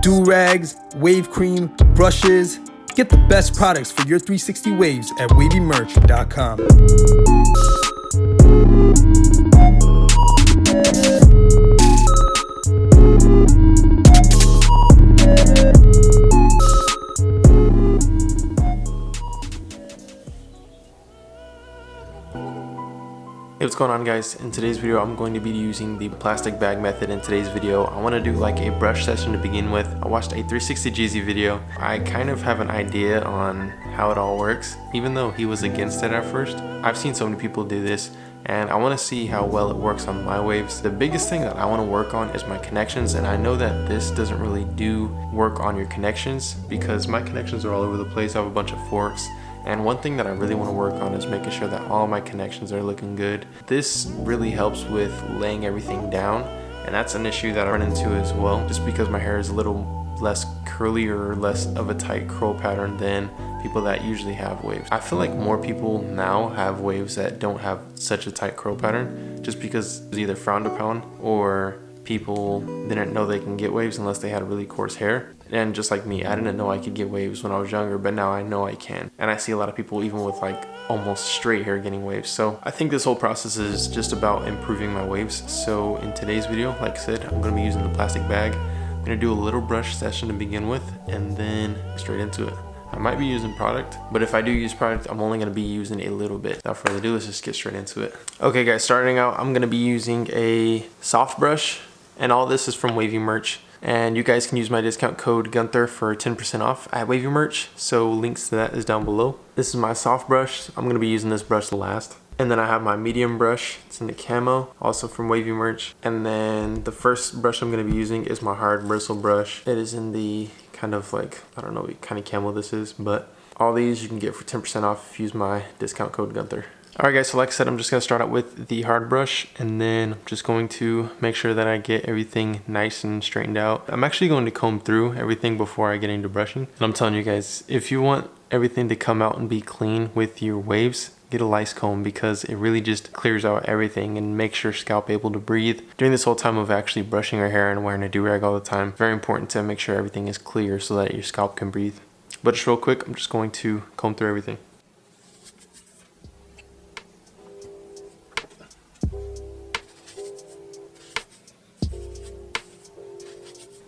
do-rags, wave cream, brushes. Get the best products for your 360 waves at wavymerch.com. Hey, what's going on, guys? In today's video I'm going to be using the plastic bag method. In today's video I want to do like a brush session to begin with. I watched a 360 Jeezy video. I kind of have an idea on how it all works, even though he was against it at first. I've seen so many people do this and I want to see how well it works on my waves. The biggest thing that I want to work on is my connections, and I know that this doesn't really do work on your connections because my connections are all over the place. I have a bunch of forks. And one thing that I really want to work on is making sure that all my connections are looking good. This really helps with laying everything down, and that's an issue that I run into as well, just because my hair is a little less curly or less of a tight curl pattern than people that usually have waves. I feel like more people now have waves that don't have such a tight curl pattern just because it's either frowned upon or people didn't know they can get waves unless they had really coarse hair. And just like me, I didn't know I could get waves when I was younger, but now I know I can. And I see a lot of people even with like almost straight hair getting waves. So I think this whole process is just about improving my waves. So in today's video, like I said, I'm gonna be using the plastic bag. I'm gonna do a little brush session to begin with and then straight into it. I might be using product, but if I do use product, I'm only gonna be using a little bit. Without further ado, let's just get straight into it. Okay guys, starting out, I'm gonna be using a soft brush, and all this is from Wavy Merch. And you guys can use my discount code Gunther for 10% off at Wavy Merch. So links to that is down below. This is my soft brush. I'm gonna be using this brush last. And then I have my medium brush. It's in the camo, also from Wavy Merch. And then the first brush I'm gonna be using is my hard bristle brush. It is in the kind of like, I don't know what kind of camo this is, but all these you can get for 10% off if you use my discount code Gunther. Alright guys, so like I said, I'm just going to start out with the hard brush, and then I'm just going to make sure that I get everything nice and straightened out. I'm actually going to comb through everything before I get into brushing. And I'm telling you guys, if you want everything to come out and be clean with your waves, get a lice comb, because it really just clears out everything and makes your scalp able to breathe. During this whole time of actually brushing our hair and wearing a do-rag all the time, very important to make sure everything is clear so that your scalp can breathe. But just real quick, I'm just going to comb through everything.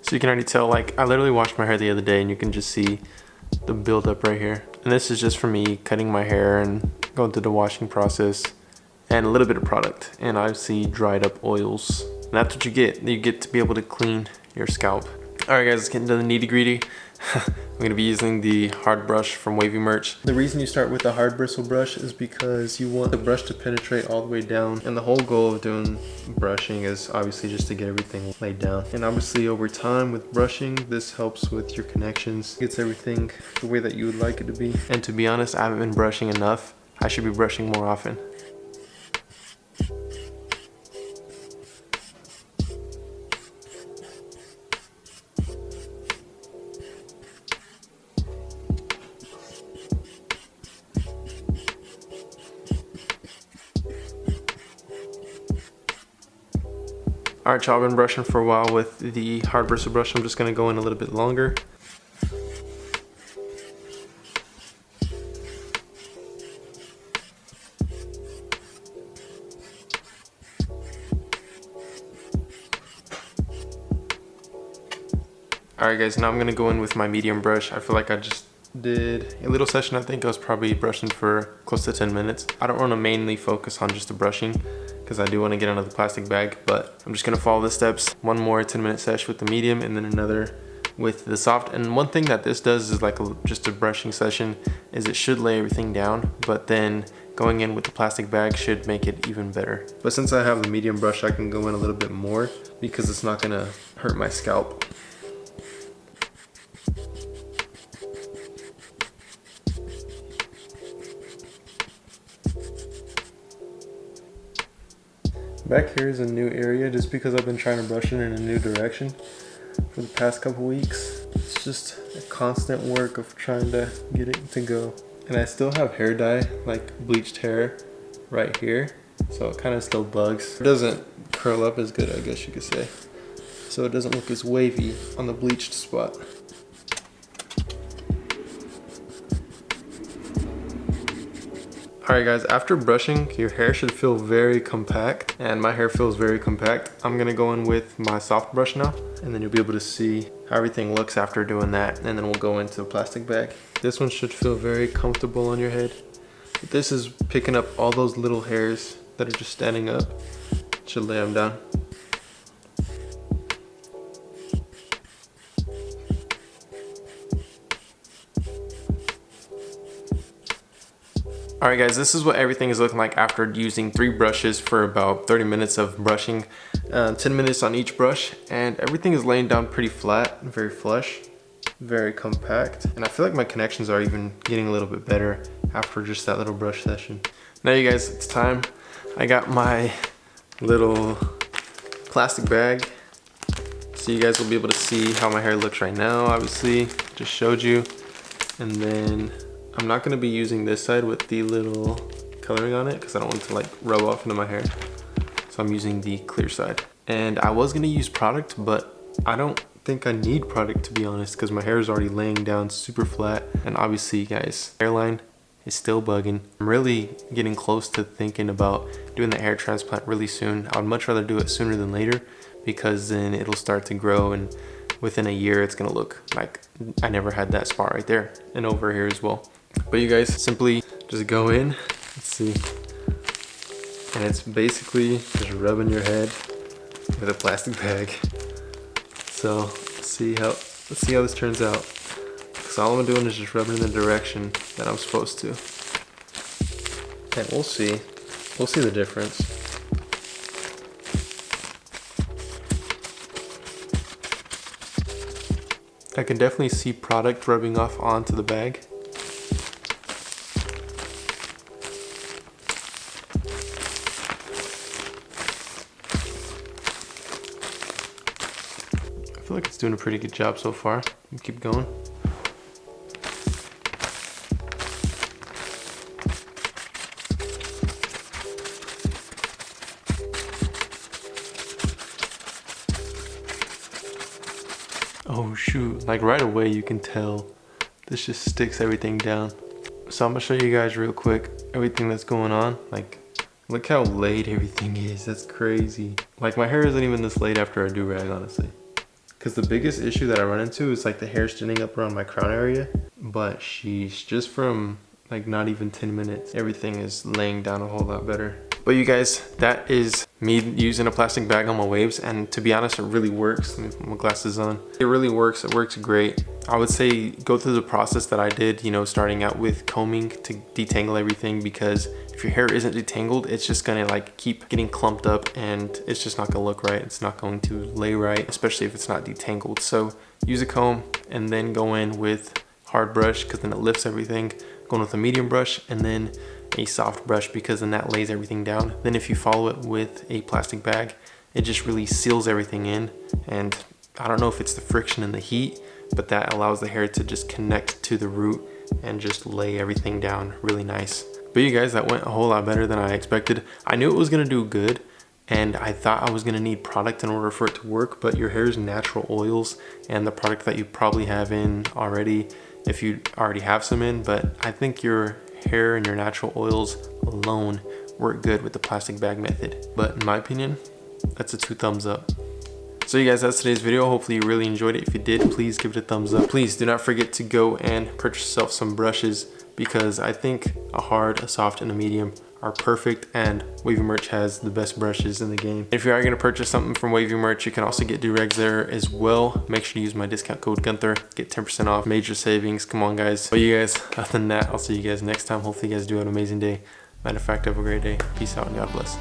So you can already tell, like I literally washed my hair the other day and you can just see the buildup right here. And this is just for me cutting my hair and going through the washing process and a little bit of product. And I see dried up oils. And that's what you get. You get to be able to clean your scalp. All right guys, let's get into the nitty gritty. I'm going to be using the hard brush from Wavy Merch. The reason you start with the hard bristle brush is because you want the brush to penetrate all the way down. And the whole goal of doing brushing is obviously just to get everything laid down. And obviously over time with brushing, this helps with your connections. Gets everything the way that you would like it to be. And to be honest, I haven't been brushing enough. I should be brushing more often. Alright y'all, I've been brushing for a while with the hard bristle brush. I'm just going to go in a little bit longer. Alright guys, now I'm going to go in with my medium brush. I feel like I just did a little session. I think I was probably brushing for close to 10 minutes. I don't want to mainly focus on just the brushing because I do want to get under the plastic bag, but I'm just going to follow the steps. One more 10-minute sesh with the medium and then another with the soft. And one thing that this does is like just a brushing session is it should lay everything down, but then going in with the plastic bag should make it even better. But since I have the medium brush, I can go in a little bit more because it's not going to hurt my scalp. Back here is a new area just because I've been trying to brush it in a new direction for the past couple weeks. It's just a constant work of trying to get it to go. And I still have hair dye, like bleached hair right here. So it kind of still bugs. It doesn't curl up as good, I guess you could say. so it doesn't look as wavy on the bleached spot. Alright guys, after brushing, your hair should feel very compact, and my hair feels very compact. I'm gonna go in with my soft brush now, and then you'll be able to see how everything looks after doing that, and then we'll go into the plastic bag. This one should feel very comfortable on your head. This is picking up all those little hairs that are just standing up. Should lay them down. Alright guys, this is what everything is looking like after using 3 brushes for about 30 minutes of brushing, 10 minutes on each brush, and everything is laying down pretty flat, very flush, very compact, and I feel like my connections are even getting a little bit better after just that little brush session. Now you guys, it's time. I got my little plastic bag, so you guys will be able to see how my hair looks right now. Obviously, just showed you, and then I'm not going to be using this side with the little coloring on it because I don't want it to like rub off into my hair. So I'm using the clear side. And I was going to use product, but I don't think I need product, to be honest, because my hair is already laying down super flat. And obviously, guys, hairline is still bugging. I'm really getting close to thinking about doing the hair transplant really soon. I would much rather do it sooner than later because then it'll start to grow, and within a year it's going to look like I never had that spot right there and over here as well. But you guys simply just go in, let's see, and it's basically just rubbing your head with a plastic bag. So let's see how this turns out. Because all I'm doing is just rubbing in the direction that I'm supposed to, and we'll see the difference. I can definitely see product rubbing off onto the bag. I feel like it's doing a pretty good job so far. Keep going. Oh shoot, like right away you can tell this just sticks everything down. So I'm gonna show you guys real quick everything that's going on. Like, look how laid everything is. That's crazy. Like, my hair isn't even this laid after a do-rag, honestly. Because the biggest issue that I run into is like the hair standing up around my crown area. But sheesh, just from like not even 10 minutes, everything is laying down a whole lot better. But you guys, that is me using a plastic bag on my waves, and to be honest, it really works. Let me put my glasses on. It really works. It works great. I would say go through the process that I did, you know, starting out with combing to detangle everything, because if your hair isn't detangled, it's just gonna like keep getting clumped up and it's just not gonna look right. It's not going to lay right, especially if it's not detangled. So use a comb and then go in with hard brush, because then it lifts everything. Going with a medium brush and then a soft brush, because then that lays everything down. Then if you follow it with a plastic bag, it just really seals everything in. And I don't know if it's the friction and the heat, but that allows the hair to just connect to the root and just lay everything down really nice. But you guys, that went a whole lot better than I expected. I knew it was gonna do good, and I thought I was gonna need product in order for it to work, but your hair's natural oils and the product that you probably have in already, if you already have some in, but I think your hair and your natural oils alone work good with the plastic bag method. But in my opinion, that's a 2 thumbs up. So you guys, that's today's video. Hopefully you really enjoyed it. If you did, please give it a thumbs up. Please do not forget to go and purchase yourself some brushes, because I think a hard, a soft, and a medium are perfect, and Wavy Merch has the best brushes in the game. If you are going to purchase something from Wavy Merch, you can also get do-rags there as well. Make sure to use my discount code Gunther, get 10% off, major savings. Come on guys. But you guys, other than that, I'll see you guys next time. Hopefully you guys do have an amazing day. Matter of fact, have a great day. Peace out and God bless.